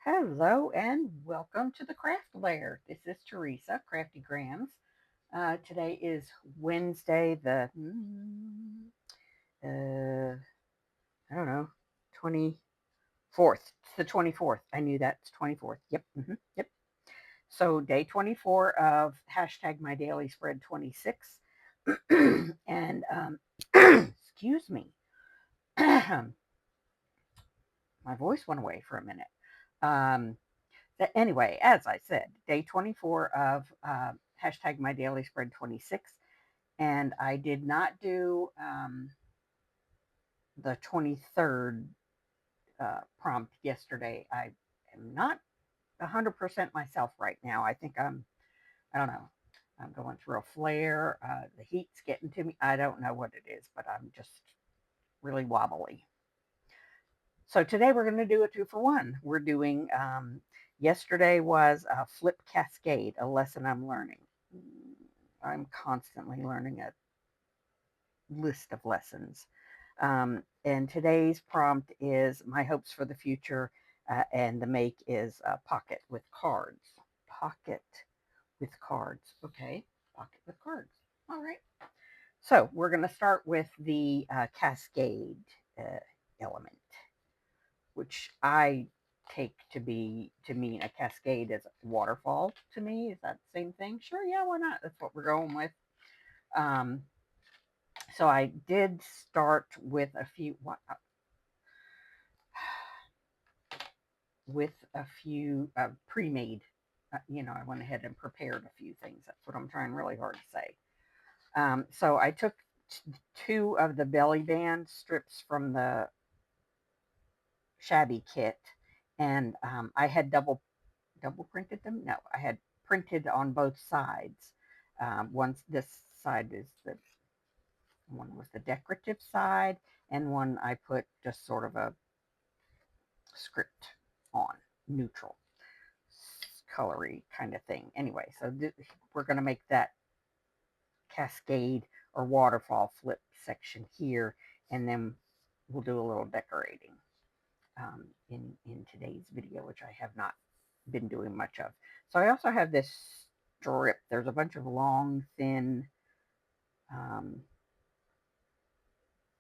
Hello and welcome to the Craft Lair. This is Teresa, Crafty Grams. Today is Wednesday, uh, I don't know, 24th. It's the 24th. I knew that. It's 24th. Yep. So, day 24 of hashtag my daily spread 26. and, excuse me, my voice went away for a minute. Um, Anyway, as I said, day 24 of hashtag my daily spread 26. And I did not do the 23rd prompt yesterday. I am not 100% myself right now. I don't know, I'm going through a flare. The heat's getting to me. I don't know what it is, but I'm just really wobbly. So today we're going to do a 2 for 1. We're doing, yesterday was a flip cascade, a lesson I'm learning. I'm constantly learning a list of lessons. And today's prompt is my hopes for the future, and the make is pocket with cards. Pocket with cards. Okay, pocket with cards. All right. So we're going to start with the cascade element, which I take to mean a cascade as a waterfall to me. Is that the same thing? Sure, yeah, why not? That's what we're going with. Um, so I did start with a few pre-made. I went ahead and prepared a few things. That's what I'm trying really hard to say. So I took two of the belly band strips from the shabby kit, and I had double printed them. No, I had printed on both sides. Once this side is the one was the decorative side, and one I put just sort of a script on, neutral, colory kind of thing. Anyway, so we're going to make that cascade or waterfall flip section here, and then we'll do a little decorating in today's video, which I have not been doing much of. So I also have this strip. There's a bunch of long, thin, um,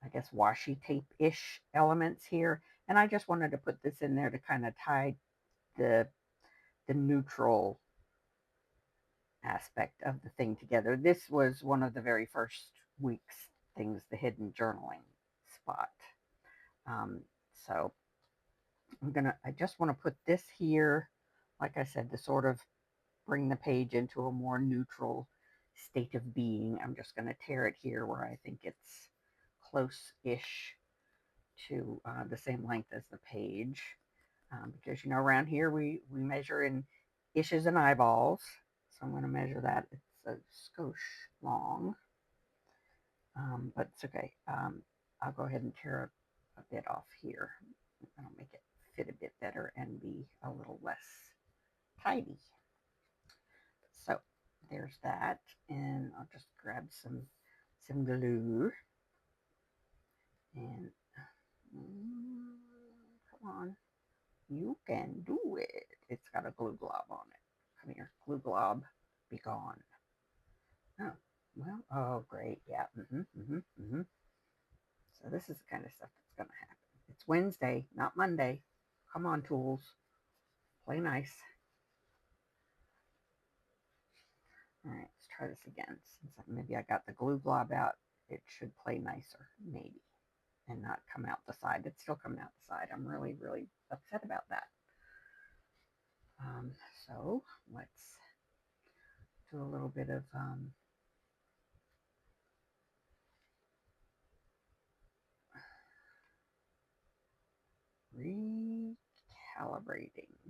I guess washi tape ish elements here, and I just wanted to put this in there to kind of tie the neutral aspect of the thing together. This was one of the very first week's things, the hidden journaling spot. Um, so I just want to put this here, like I said, to sort of bring the page into a more neutral state of being. I'm just going to tear it here where I think it's close-ish to the same length as the page. Because, around here we measure in ishes and eyeballs. So I'm going to measure that. It's a skosh long, but it's okay. I'll go ahead and tear a bit off here. I'll make it fit a bit better and be a little less tidy. So there's that, and I'll just grab some glue and come on, you can do it. It's got a glue glob on it. Come here, glue glob, be gone. Oh, well, oh great, yeah. So this is the kind of stuff that's gonna happen. It's Wednesday, not Monday. Come on, tools, play nice. All right, let's try this again. Since maybe I got the glue glob out, it should play nicer, maybe, and not come out the side. It's still coming out the side. I'm really, really upset about that. Um, so let's do a little bit of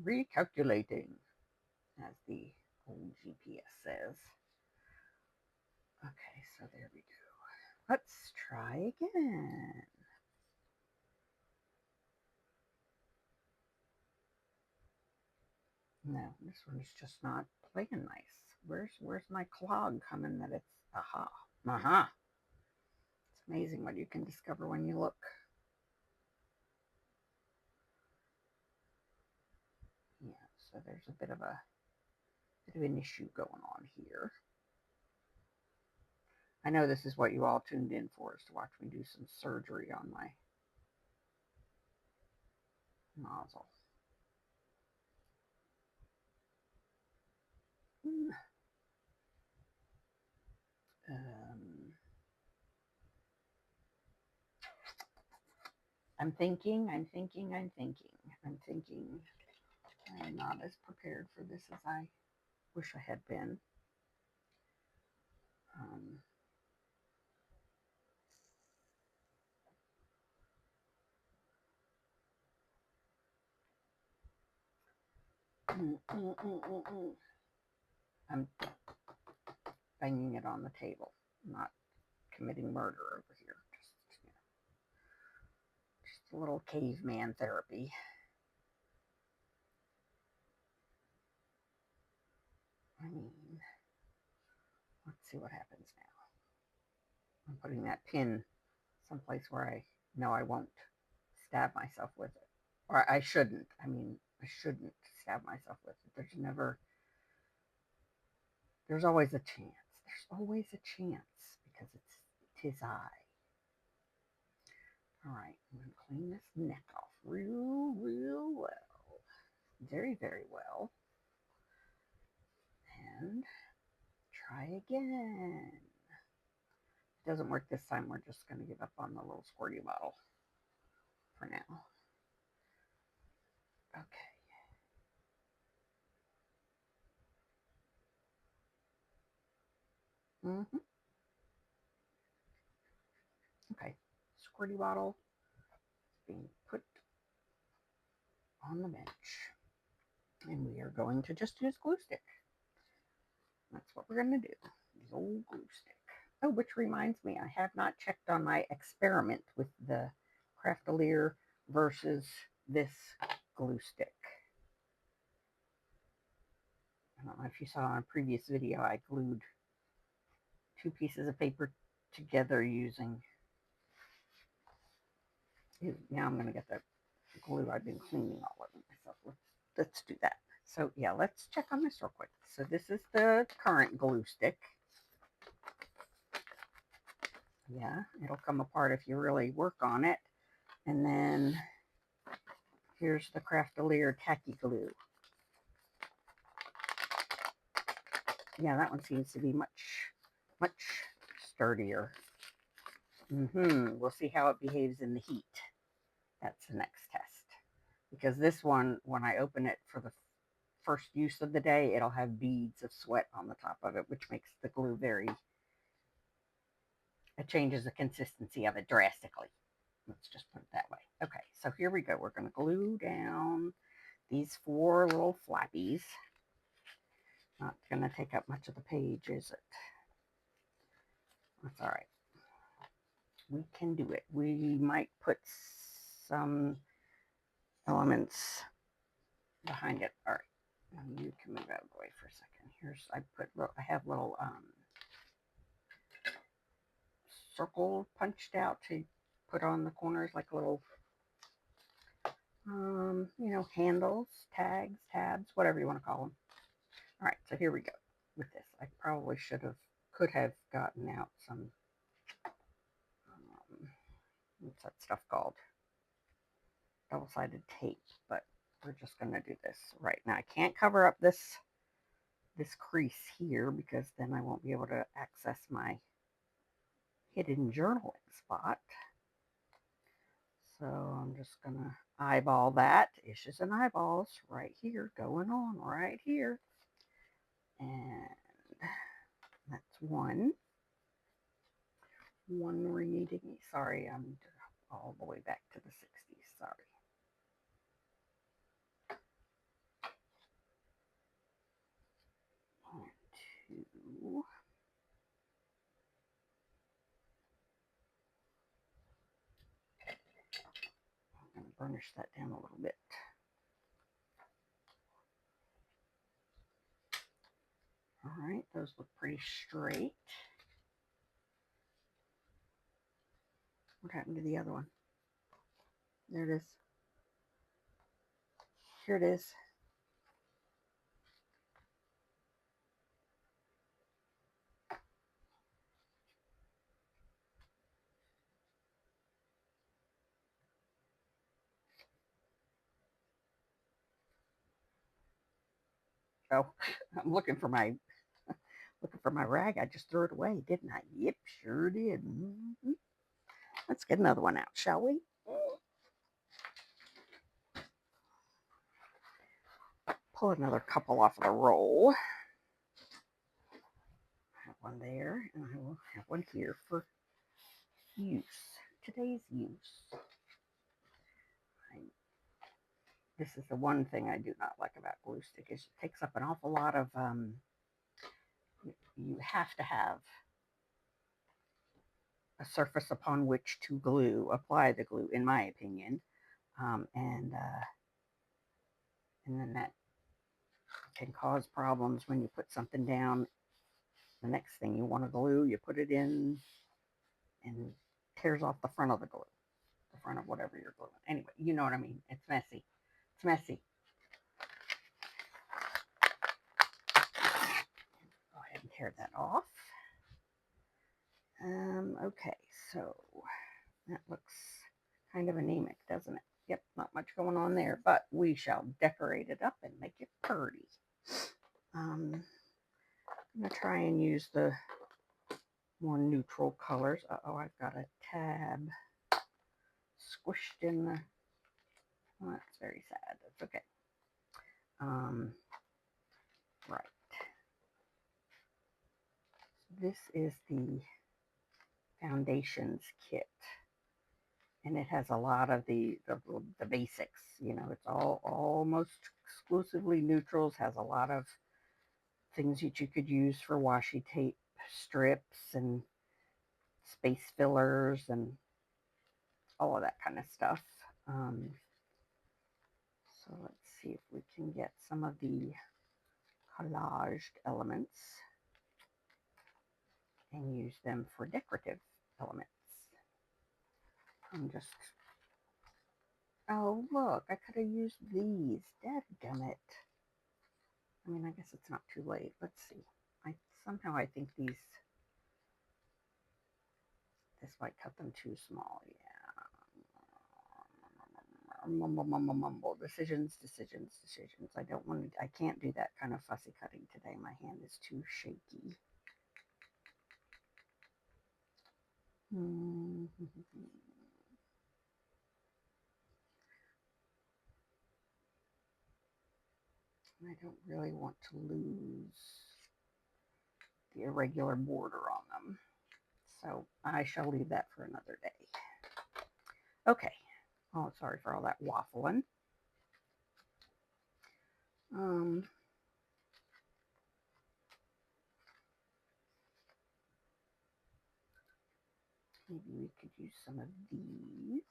recalculating, as the old GPS says. Okay, so there we go. Let's try again. No, this one's just not playing nice. Where's my clog coming that it's aha. Aha. It's amazing what you can discover when you look. So there's a bit of an issue going on here. I know this is what you all tuned in for, is to watch me do some surgery on my nozzle. I'm thinking. I'm not as prepared for this as I wish I had been. I'm banging it on the table, not committing murder over here. Just a little caveman therapy. I mean, let's see what happens now. I'm putting that pin someplace where I know I won't stab myself with it. Or I shouldn't. I shouldn't stab myself with it. There's always a chance. There's always a chance because it is I. All right, I'm going to clean this neck off real well. Very, very well. And try again. If it doesn't work this time, we're just going to give up on the little squirty bottle for now. Okay. Okay. Squirty bottle being put on the bench. And we are going to just use glue stick. That's what we're going to do. Use old glue stick. Oh, which reminds me, I have not checked on my experiment with the Craftalier versus this glue stick. I don't know if you saw on a previous video, I glued 2 pieces of paper together using... Now I'm going to get the glue. I've been cleaning all of myself. Let's do that. So yeah, let's check on this real quick. So this is the current glue stick. Yeah, it'll come apart if you really work on it. And then here's the Craftalier tacky glue. Yeah, that one seems to be much sturdier. We'll see how it behaves in the heat. That's the next test. Because this one, when I open it for the first use of the day, it'll have beads of sweat on the top of it, which makes the glue it changes the consistency of it drastically. Let's just put it that way. Okay, so here we go. We're going to glue down these 4 little flappies. Not going to take up much of the page, is it? That's all right. We can do it. We might put some elements behind it. All right. You can move out of the way for a second. I have little circle punched out to put on the corners, like little handles, tags, tabs, whatever you want to call them. All right, so here we go with this. I probably could have gotten out some, what's that stuff called? Double-sided tape, but we're just going to do this right now. I can't cover up this crease here because then I won't be able to access my hidden journaling spot. So I'm just going to eyeball that. Issues and eyeballs right here, going on right here. And that's one reading. Sorry, I'm all the way back to the 60s. Sorry. One, two. I'm going to burnish that down a little bit. All right, those look pretty straight. What happened to the other one? There it is. Here it is. So I'm looking for my rag. I just threw it away, didn't I? Yep, sure did. Let's get another one out, shall we? Pull another couple off of the roll. Have one there, and I will have one here for use. Today's use. This is the one thing I do not like about glue stick is it takes up an awful lot of. You have to have a surface upon which to apply the glue, in my opinion, and then that can cause problems when you put something down. The next thing you want to glue, you put it in, and tears off the front of the glue, the front of whatever you're gluing. Anyway, you know what I mean. It's messy. It's messy. Go ahead and tear that off. Okay, so that looks kind of anemic, doesn't it? Yep, not much going on there, but we shall decorate it up and make it pretty. I'm going to try and use the more neutral colors. Uh-oh, I've got a tab squished in the... Well, that's very sad. That's okay. Right. This is the foundations kit. And it has a lot of the basics. You know, it's all almost exclusively neutrals. Has a lot of things that you could use for washi tape strips and space fillers and all of that kind of stuff. So let's see if we can get some of the collaged elements and use them for decorative elements. I'm just... Oh, look, I could have used these. Dadgummit. I mean, I guess it's not too late. Let's see. Somehow I think this might cut them too small. Yeah. Mumble. Decisions. I can't do that kind of fussy cutting today. My hand is too shaky. I don't really want to lose the irregular border on them. So I shall leave that for another day. Okay. Oh, sorry for all that waffling. Maybe we could use some of these.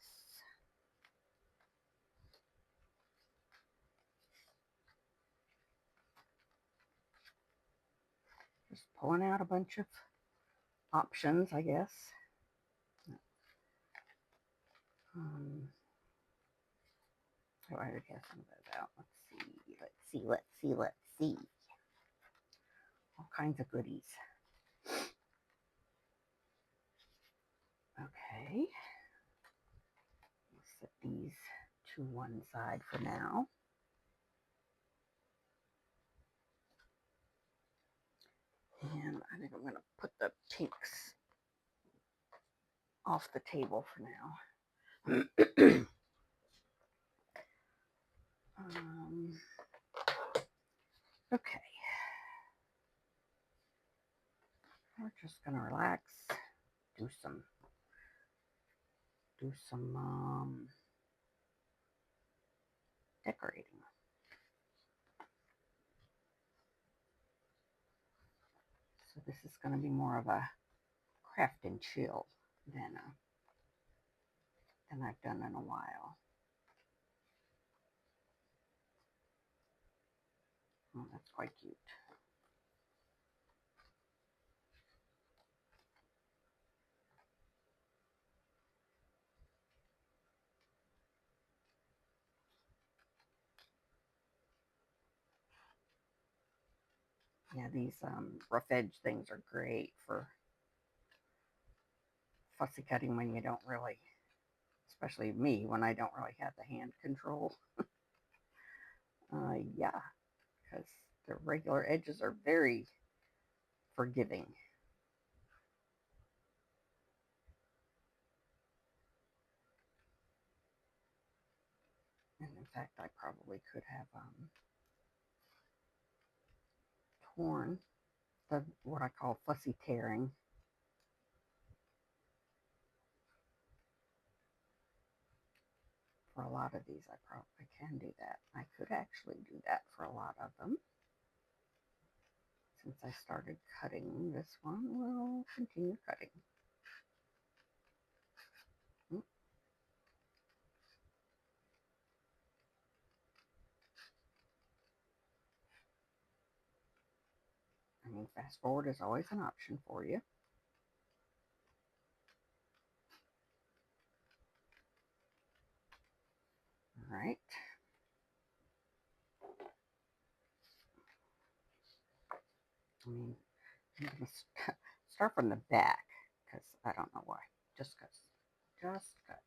Just pulling out a bunch of options, I guess. Oh, I already have some of those out. Let's see. All kinds of goodies. Okay. We'll set these to one side for now. And I think I'm going to put the pinks off the table for now. Okay. We're just going to relax, do some decorating. So this is going to be more of a craft and chill than I've done in a while. Oh, that's quite cute. Yeah, these rough edge things are great for fussy cutting when you don't really, especially me, when I don't really have the hand control. Yeah, because The regular edges are very forgiving. And in fact, I probably could have torn the what I call fussy tearing. For a lot of these, I probably can do that. I could actually do that for a lot of them. Since I started cutting this one, we'll continue cutting. I mean, fast forward is always an option for you. All right. I mean, I'm going to start from the back because I don't know why. Just because. Just because.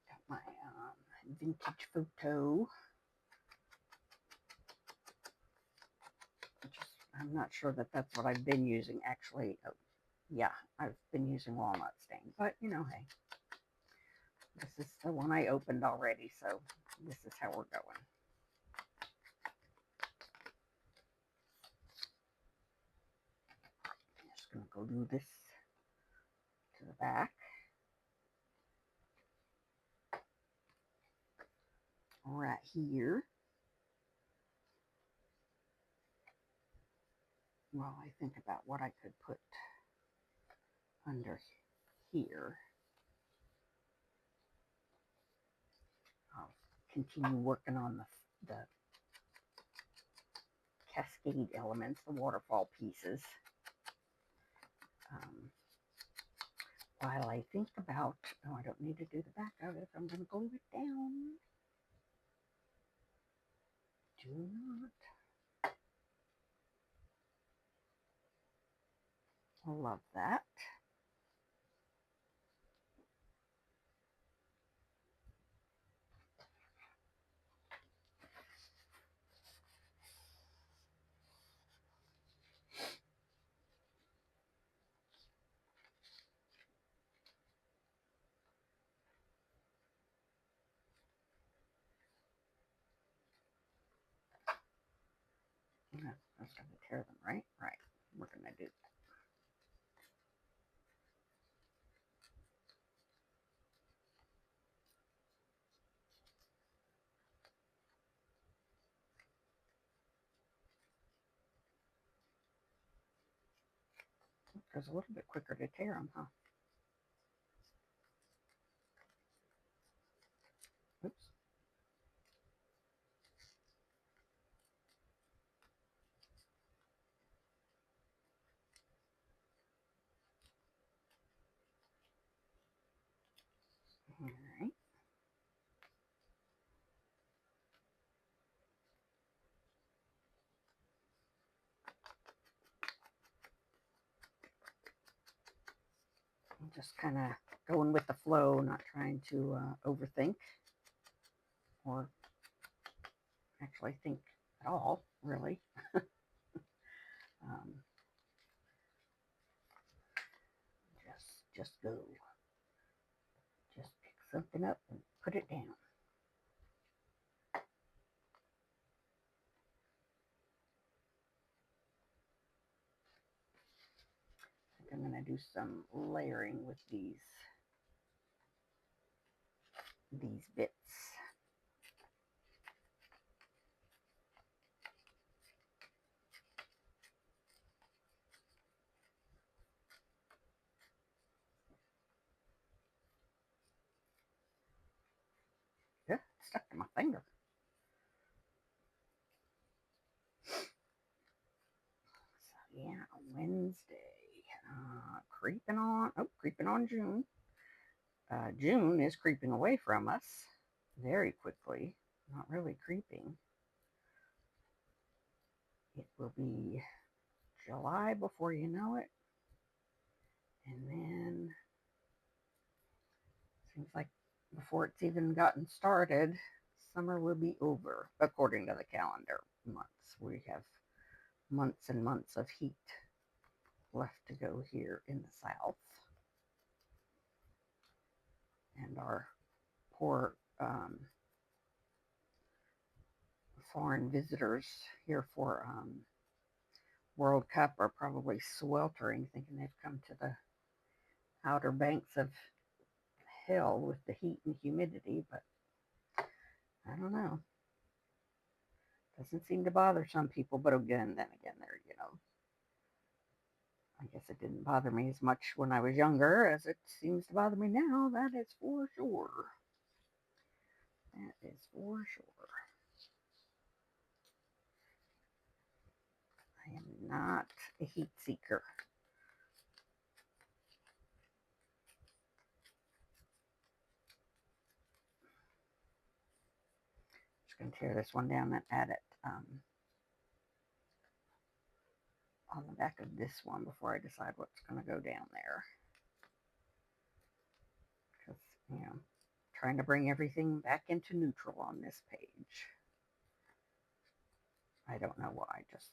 Got my vintage photo. I'm not sure that that's what I've been using actually. Oh, yeah, I've been using walnut stain, but you know, hey, this is the one I opened already, so this is how we're going. I'm just gonna go do this to the back. Right here. While I think about what I could put under here, I'll continue working on the cascade elements, the waterfall pieces. While I think about, oh, I don't need to do the back of it. I'm going to glue it down. Do not. Love that. I was going to tear them, right? Right. We're going to do that. It was a little bit quicker to tear them, huh? Oops. All right. I'm just kind of going with the flow, not trying to overthink or actually think at all, really. um, just go. Just pick something up and put it down. I think I'm going to do some layering with these bits. Yeah, it stuck to my finger. So yeah, Wednesday. Creeping on June. June is creeping away from us. very quickly, not really creeping. It will be July before you know it, and then seems like before it's even gotten started, summer will be over, according to the calendar months. We have months and months of heat left to go here in the south. And our poor foreign visitors here for World Cup are probably sweltering, thinking they've come to the outer banks of hell with the heat and humidity, but I don't know. Doesn't seem to bother some people, but again, then again, I guess it didn't bother me as much when I was younger as it seems to bother me now. That is for sure. That is for sure. I am not a heat seeker. Just going to tear this one down and add it on the back of this one before I decide what's going to go down there. Because, trying to bring everything back into neutral on this page. I don't know why, just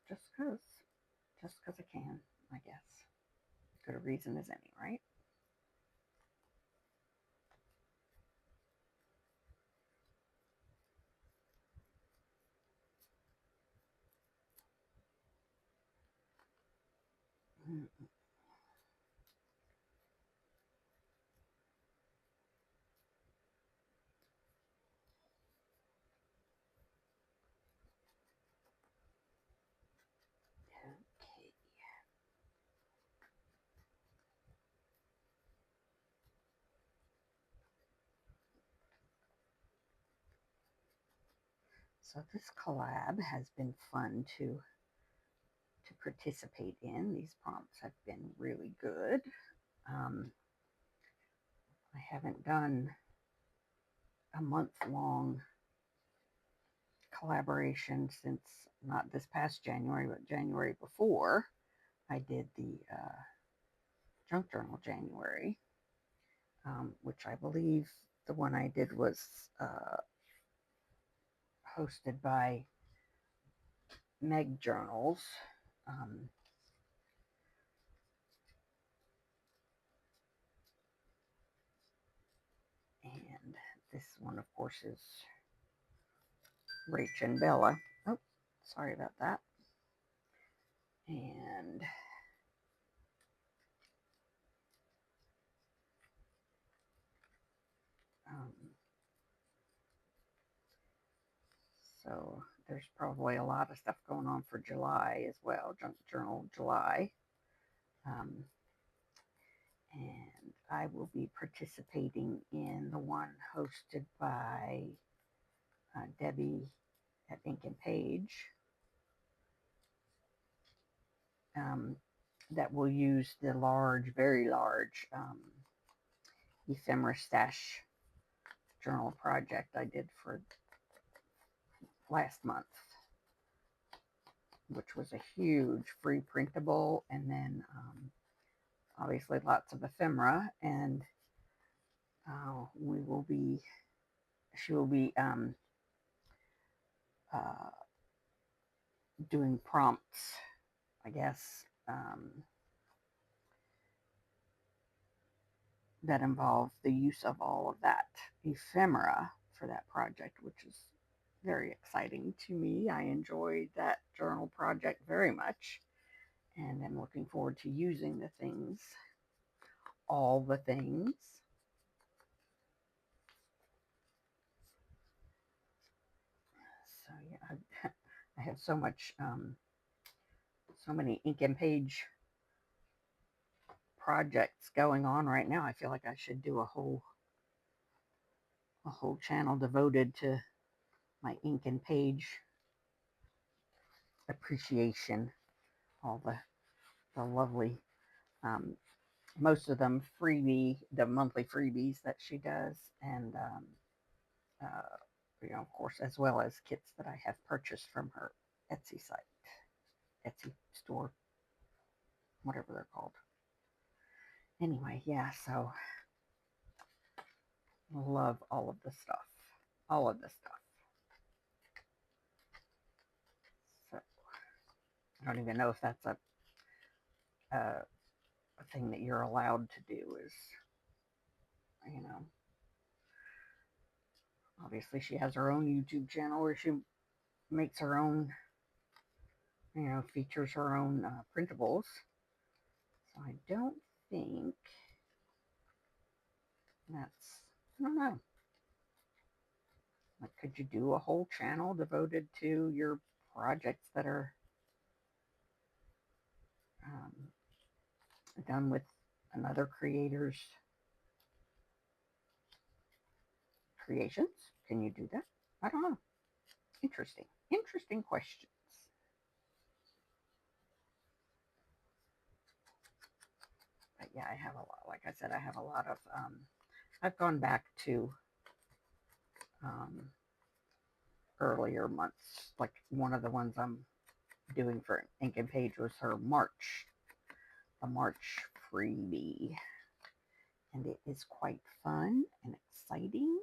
because. Just because I can, I guess. Good a reason as any, right? Okay. So this collab has been fun to participate in. These prompts have been really good. I haven't done a month-long collaboration since not this past January, but January before. I did the Junk Journal January, which I believe the one I did was hosted by Meg Journals. And this one, of course, is Rach and Bella. Oh, sorry about that. And so there's probably a lot of stuff going on for July as well, Junk Journal July. And I will be participating in the one hosted by Debbie at Ink and Page. That will use the large, very large ephemera stash journal project I did for last month, which was a huge free printable, and then obviously lots of ephemera, and she will be doing prompts, I guess, that involve the use of all of that ephemera for that project, which is very exciting to me. I enjoyed that journal project very much, and I'm looking forward to using the things, all the things. So yeah, I have so much, so many Ink and Page projects going on right now. I feel like I should do a whole channel devoted to my Ink and Page appreciation, all the lovely most of them freebie, the monthly freebies that she does, and uh, of course, as well as kits that I have purchased from her Etsy site, Etsy store, whatever they're called. Anyway, yeah, so love all of the stuff. All of the stuff. So I don't even know if that's a thing that you're allowed to do is, you know, obviously she has her own YouTube channel where she makes her own, features her own printables. So I don't think that's, I don't know. Like, could you do a whole channel devoted to your projects that are um, done with another creator's creations? Can you do that? I don't know. Interesting. Interesting questions. But yeah, I have a lot. Like I said, I have a lot of. I've gone back to um, earlier months. Like one of the ones I'm doing for Ink and Page was her the March freebie, and it is quite fun and exciting.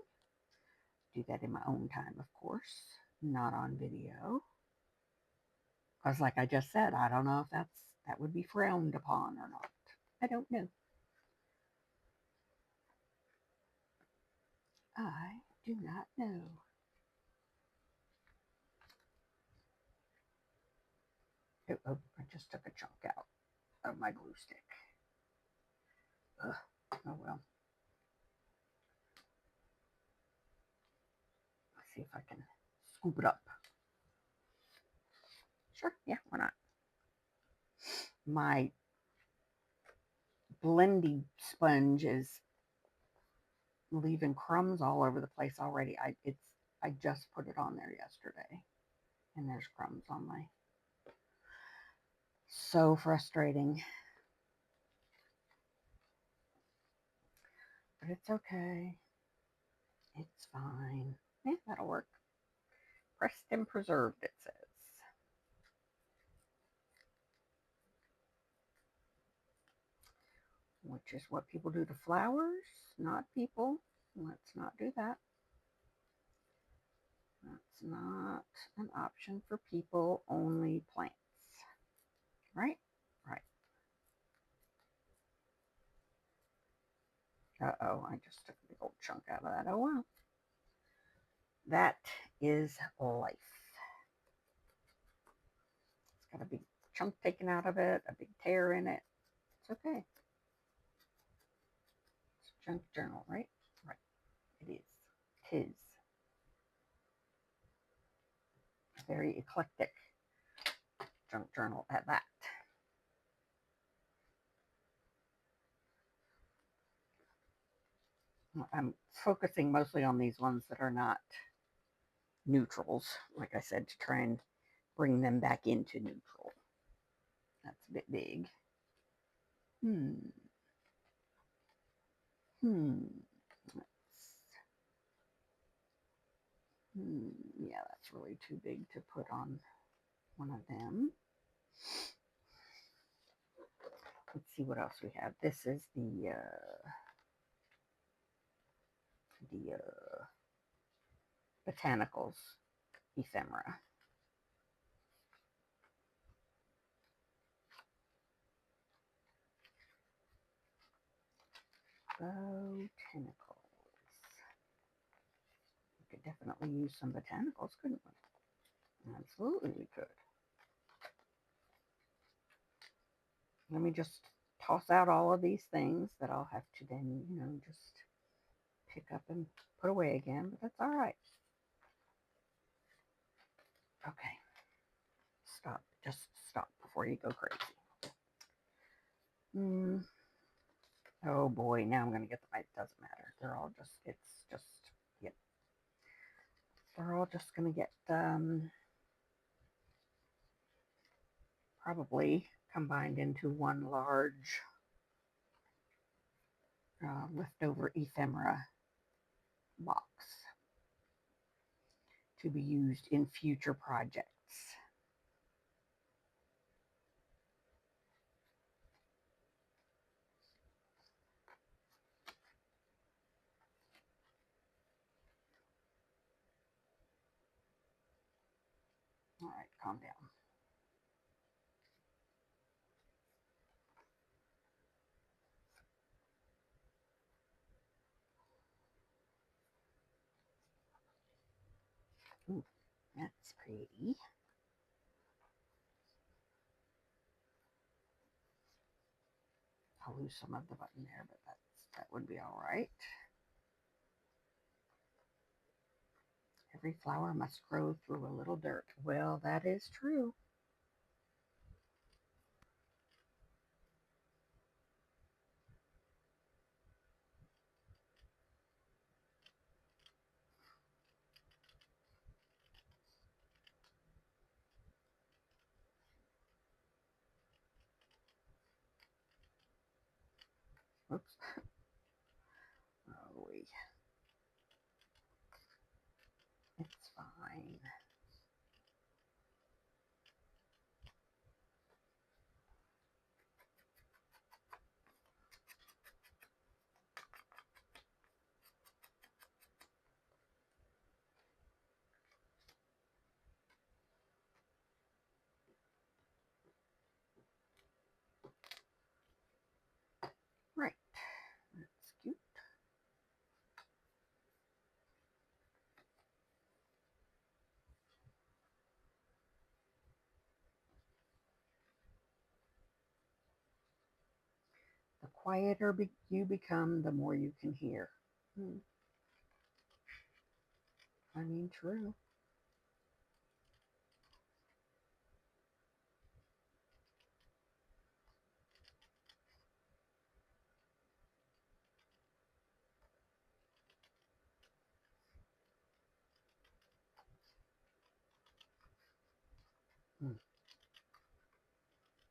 Do that in my own time, of course, not on video. Because, like I just said, I don't know if that would be frowned upon or not. I don't know. I do not know. Oh, I just took a chunk out of my glue stick. Ugh. Oh well. Let's see if I can scoop it up. Sure, yeah, why not? My blending sponge is leaving crumbs all over the place already. I just put it on there yesterday, and there's crumbs on my. So frustrating. But it's okay. It's fine. Yeah, that'll work. Pressed and preserved, it says. Which is what people do to flowers, not people. Let's not do that. That's not an option for people, only plants. Right? Right. Uh-oh, I just took a big old chunk out of that. Oh, well. That is life. It's got a big chunk taken out of it, a big tear in it. It's okay. It's a junk journal, right? Right. It is. Tis. A very eclectic junk journal at that. I'm focusing mostly on these ones that are not neutrals, like I said, to try and bring them back into neutral. That's a bit big. Hmm. Yeah, that's really too big to put on one of them. Let's see what else we have. This is the botanicals ephemera. Botanicals. We could definitely use some botanicals, couldn't we? Absolutely, we could. Let me just toss out all of these things that I'll have to then, just pick up and put away again, but that's all right. Okay. Stop. Just stop before you go crazy. Oh boy, now I'm going to get the, it doesn't matter. They're all just, yep. They're all just going to get, probably combined into one large leftover ephemera box to be used in future projects. All right, calm down. Ooh, that's pretty. I'll lose some of the button there, but that would be all right. Every flower must grow through a little dirt. Well, that is true. Oops. Oh, it's fine. Right. That's cute. The quieter you become, the more you can hear. I mean, true.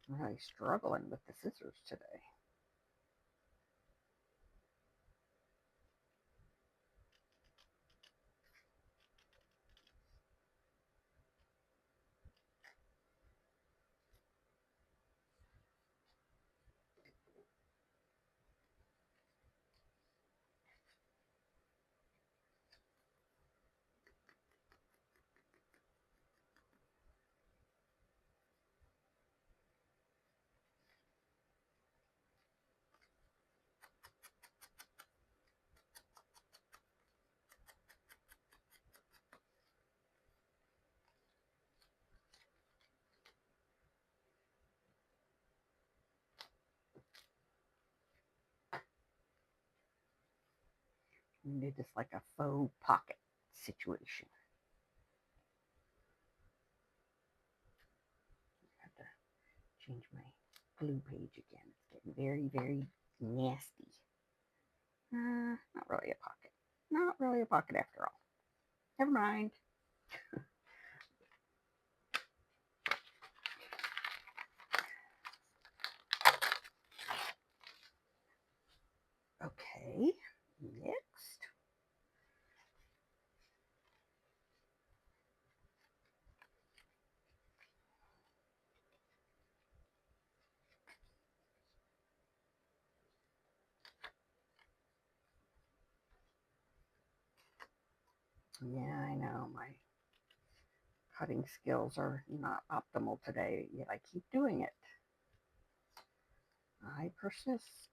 I'm really struggling with the scissors today. We need this like a faux pocket situation. I have to change my glue page again. It's getting very, very nasty. Not really a pocket. Not really a pocket after all. Never mind. Okay, next. Yeah, I know my cutting skills are not optimal today, yet I keep doing it. I persist.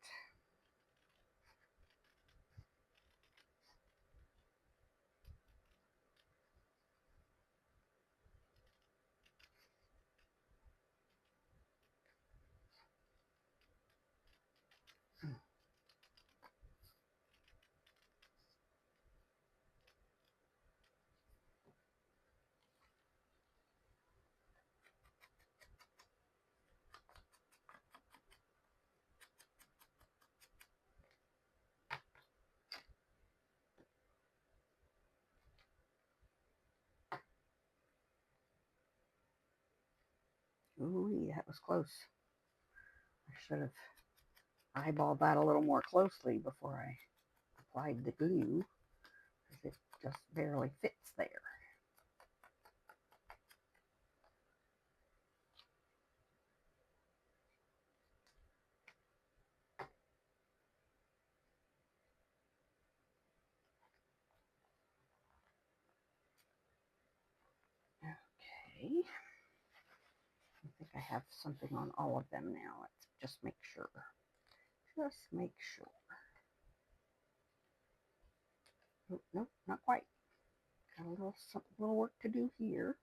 Ooh, that was close. I should have eyeball that a little more closely before I applied the glue, because it just barely fits there. Okay. I think I have something on all of them now. Let's just make sure. Just make sure. Nope, nope, not quite. Got a little work to do here.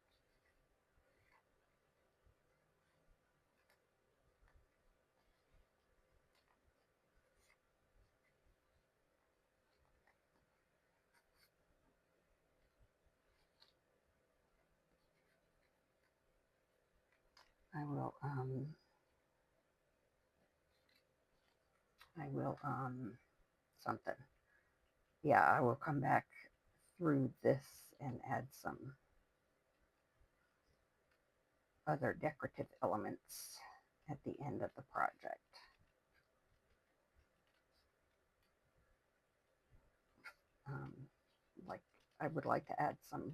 I will something. Yeah, I will come back through this and add some other decorative elements at the end of the project. Like I would like to add some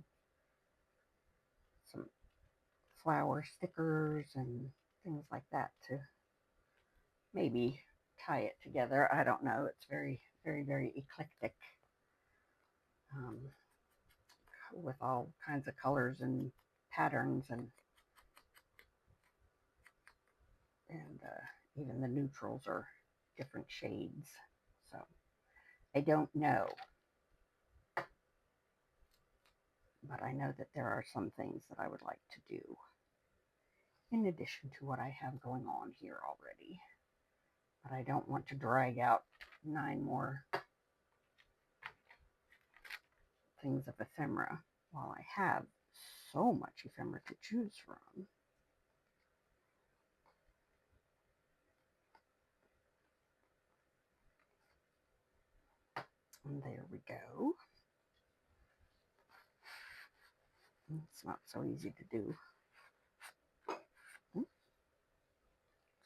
flower stickers and things like that to maybe tie it together. I don't know. It's very, very, very eclectic, um, with all kinds of colors and patterns, and even the neutrals are different shades. So I don't know, but I know that there are some things that I would like to do in addition to what I have going on here already. But I don't want to drag out 9 more things of ephemera while I have so much ephemera to choose from. And there we go. It's not so easy to do.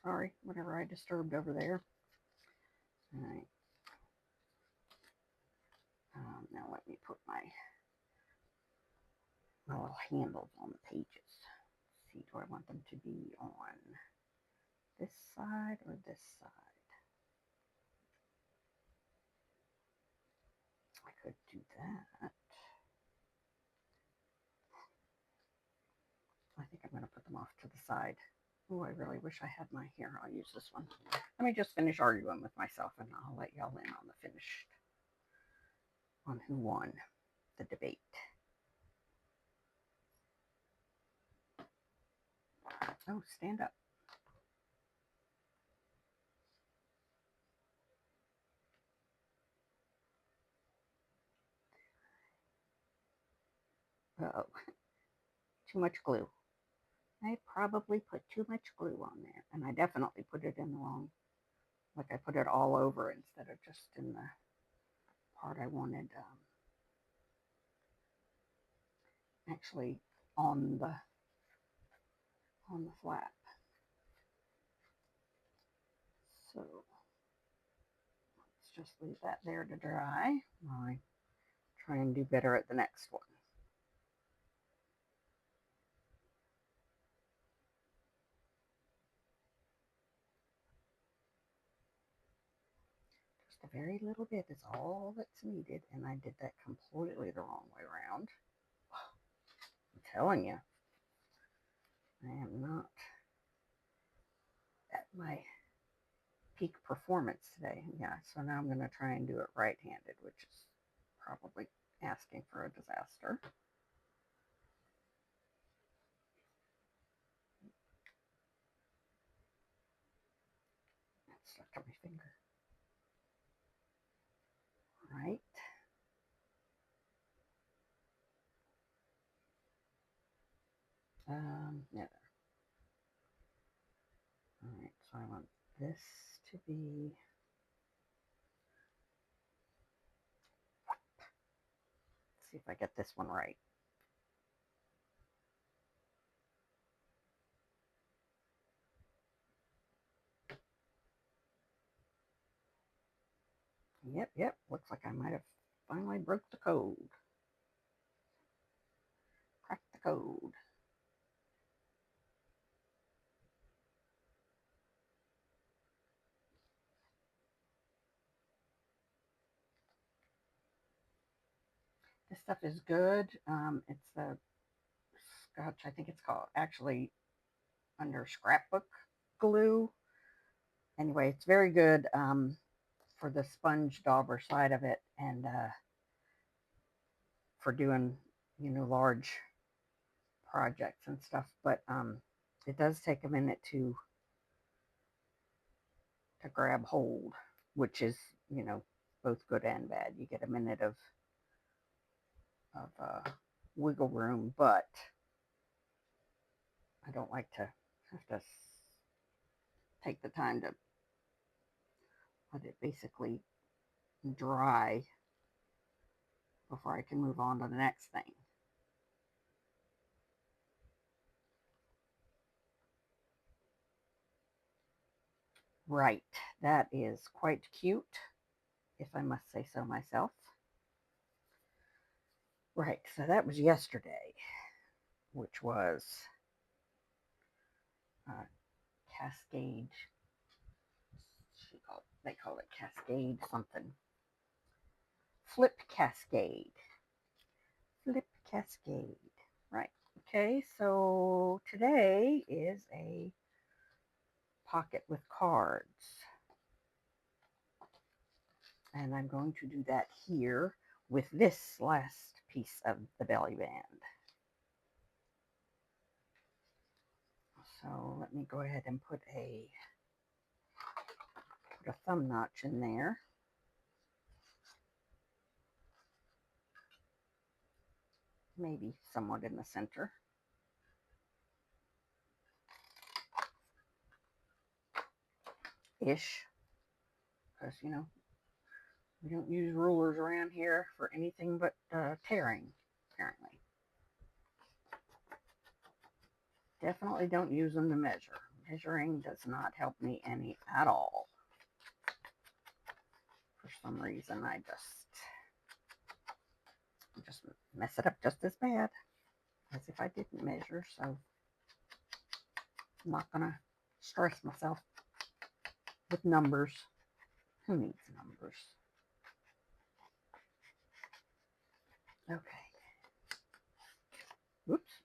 Sorry, whatever I disturbed over there. All right. Now let me put my little handles on the pages. Let's see, do I want them to be on this side or this side? I could do that. I think I'm going to put them off to the side. Oh, I really wish I had my here. I'll use this one. Let me just finish arguing with myself, and I'll let y'all in on the finished, on who won the debate. Oh, stand up. Uh-oh. Too much glue. I probably put too much glue on there, and I definitely put it in the wrong, like I put it all over instead of just in the part I wanted, actually on the flap. So let's just leave that there to dry while I try and do better at the next one. Just a very little bit is all that's needed, and I did that completely the wrong way around. I'm telling you, I am not at my peak performance today. Yeah, so now I'm going to try and do it right-handed, which is probably asking for a disaster. It stuck to my finger. All right. There. All right, so I want this to be, let's see if I get this one right. Looks like I might have finally broke the code. Cracked the code. This stuff is good. It's the Scotch, I think it's called, actually under scrapbook glue. Anyway, it's very good for the sponge dauber side of it, and for doing, large projects and stuff. But it does take a minute to grab hold, which is, both good and bad. You get a minute of wiggle room, but I don't like to have to take the time to let it basically dry before I can move on to the next thing. Right, that is quite cute, if I must say so myself. Right, so that was yesterday, which was cascade. They call it cascade something. Flip cascade. Flip cascade. Right. Okay, so today is a pocket with cards. And I'm going to do that here with this last piece of the belly band. So let me go ahead and put a thumb notch in there. Maybe somewhat in the center. Ish. Because, we don't use rulers around here for anything but tearing, apparently. Definitely don't use them to measure. Measuring does not help me any at all. For some reason, I just mess it up just as bad as if I didn't measure. So I'm not gonna stress myself with numbers. Who needs numbers? Okay. Oops.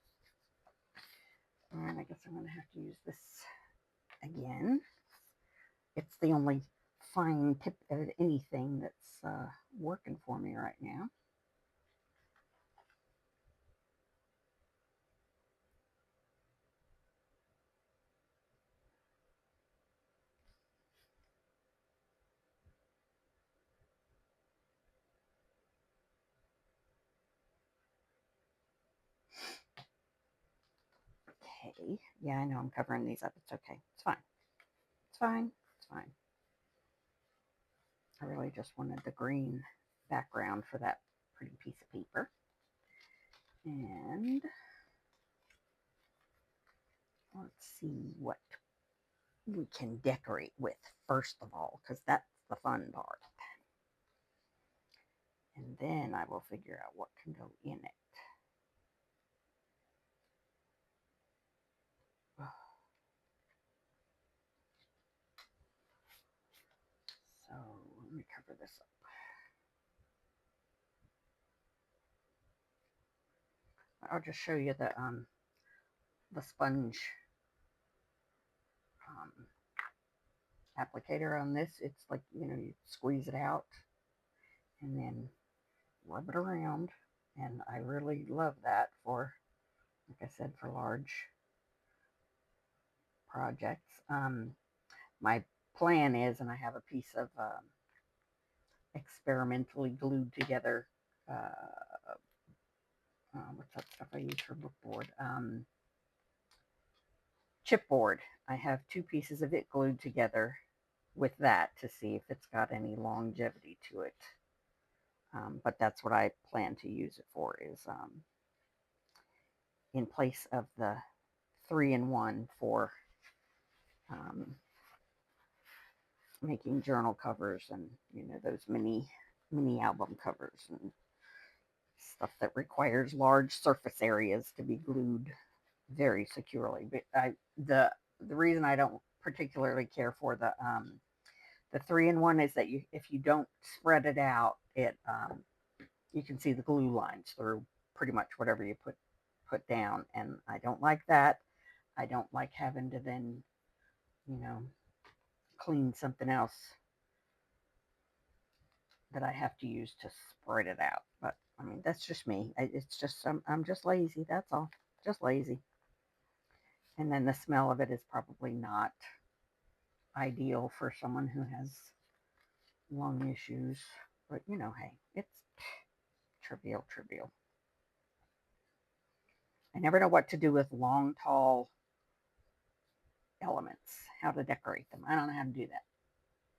All right, I guess I'm gonna have to use this again. It's the only fine tip of anything that's working for me right now. Okay. Yeah, I know I'm covering these up. It's okay. It's fine. It's fine. It's fine. I really just wanted the green background for that pretty piece of paper. And let's see what we can decorate with first of all, because that's the fun part. And then I will figure out what can go in it. So let me cover this up. I'll just show you the sponge applicator on this. It's like, you squeeze it out and then rub it around. And I really love that for, like I said, for large projects. My plan is, and I have a piece of experimentally glued together, what's that stuff I use for bookboard? Chipboard. I have two pieces of it glued together with that to see if it's got any longevity to it. But that's what I plan to use it for, is in place of the 3-in-1 for making journal covers and, those mini mini album covers and stuff that requires large surface areas to be glued very securely. But the reason I don't particularly care for the 3-in-1 is that if you don't spread it out, it you can see the glue lines through pretty much whatever you put down, and I don't like that. I don't like having to then, you know, clean something else that I have to use to spread it out. But I mean, that's just me. It's just I'm just lazy. That's all. Just lazy. And then the smell of it is probably not ideal for someone who has lung issues. But you know, hey, it's trivial, trivial. I never know what to do with long, tall elements, how to decorate them. I don't know how to do that.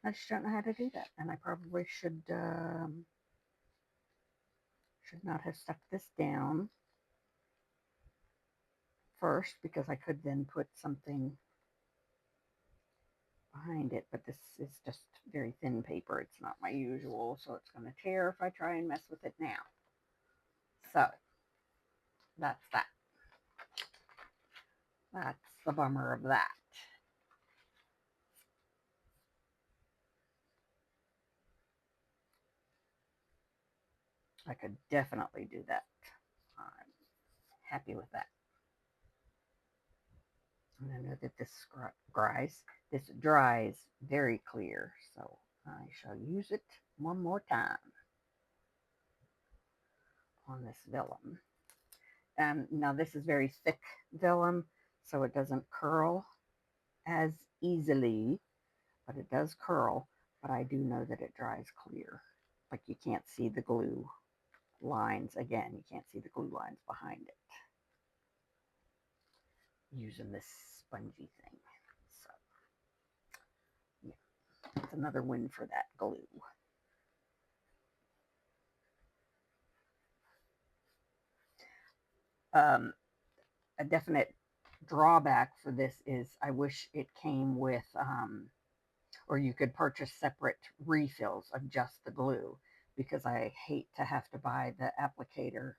I just don't know how to do that. And I probably should not have stuck this down first, because I could then put something behind it, but this is just very thin paper. It's not my usual, so it's going to tear if I try and mess with it now. So that's that. That's the bummer of that. I could definitely do that. I'm happy with that. And I know that this dries very clear, so I shall use it one more time on this vellum. Now this is very thick vellum, so it doesn't curl as easily, but it does curl. But I do know that it dries clear. Like you can't see the glue lines. Again, you can't see the glue lines behind it using this spongy thing. So yeah, it's another win for that glue. A definite drawback for this is I wish it came with, or you could purchase separate refills of just the glue, because I hate to have to buy the applicator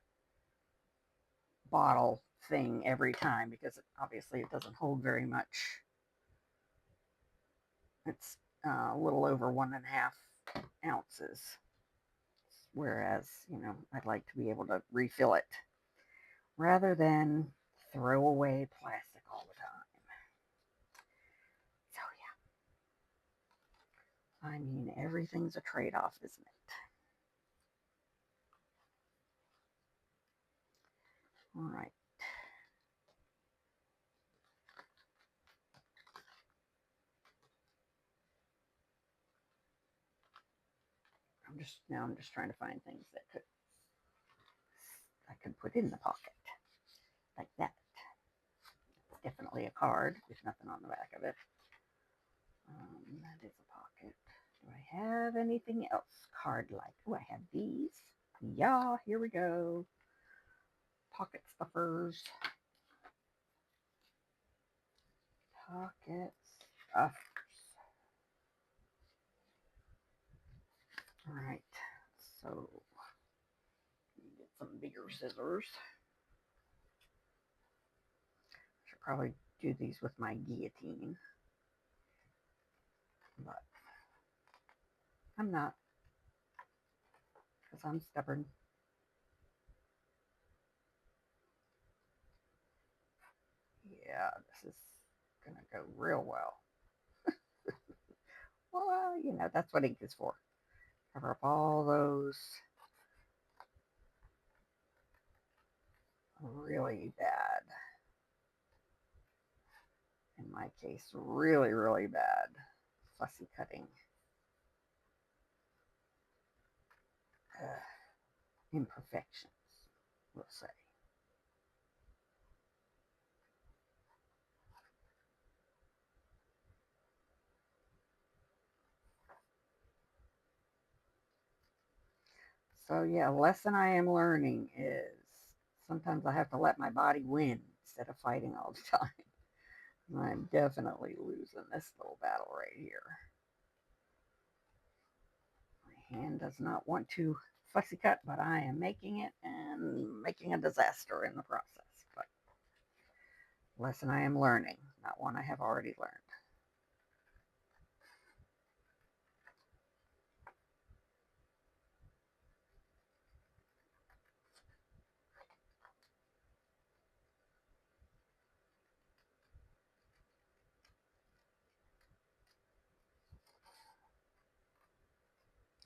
bottle thing every time, because obviously it doesn't hold very much. It's a little over 1.5 ounces, whereas, you know, I'd like to be able to refill it rather than throw away plastic all the time. So yeah, I mean, everything's a trade-off, isn't it? All right. I'm just trying to find things that I could put in the pocket like that. It's definitely a card. There's nothing on the back of it. That is a pocket. Do I have anything else card-like? Oh, I have these. Yeah, here we go. Pocket stuffers. Pocket stuffers. All right. So, get some bigger scissors. Should probably do these with my guillotine, but I'm not, because I'm stubborn. Yeah, this is going to go real well. Well, you know, that's what ink is for. Cover up all those really bad, in my case, really, really bad fussy cutting imperfections, we'll say. So, yeah, a lesson I am learning is sometimes I have to let my body win instead of fighting all the time. I'm definitely losing this little battle right here. My and does not want to fussy cut, but I am making it and making a disaster in the process. But lesson I am learning, not one I have already learned.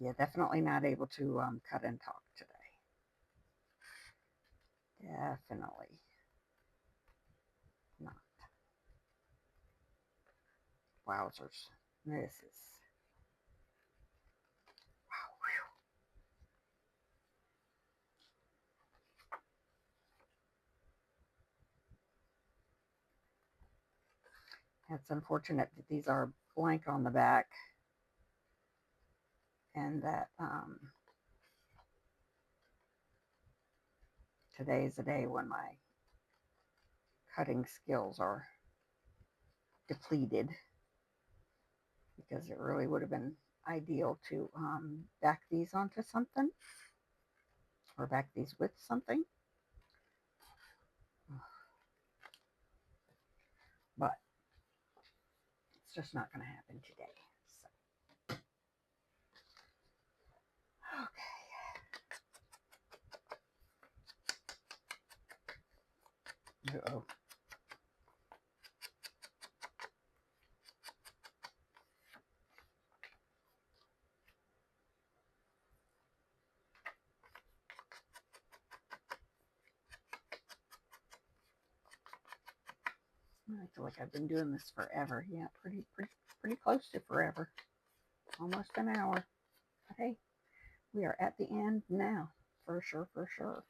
Yeah, definitely not able to cut and talk today. Definitely not. Wowzers. This is, wow. It's unfortunate that these are blank on the back and that today is the day when my cutting skills are depleted, because it really would have been ideal to back these onto something or back these with something. But it's just not going to happen today. So, okay. Uh-oh. I feel like I've been doing this forever. Yeah, pretty close to forever. Almost an hour. But hey, we are at the end now. For sure, for sure.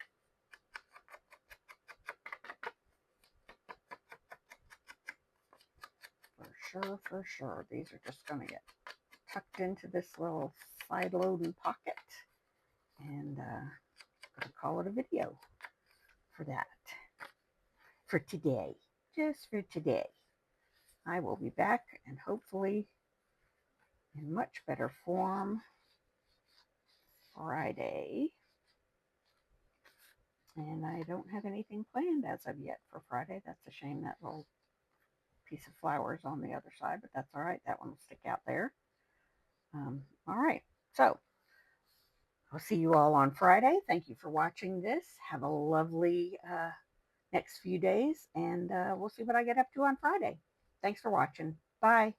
For sure, for sure. These are just going to get tucked into this little side loading pocket. And going to call it a video for that. For today. Just for today. I will be back and hopefully in much better form Friday. And I don't have anything planned as of yet for Friday. That's a shame, that little piece of flowers on the other side, but that's all right. That one will stick out there. All right. So I'll see you all on Friday. Thank you for watching this. Have a lovely next few days, and we'll see what I get up to on Friday. Thanks for watching. Bye.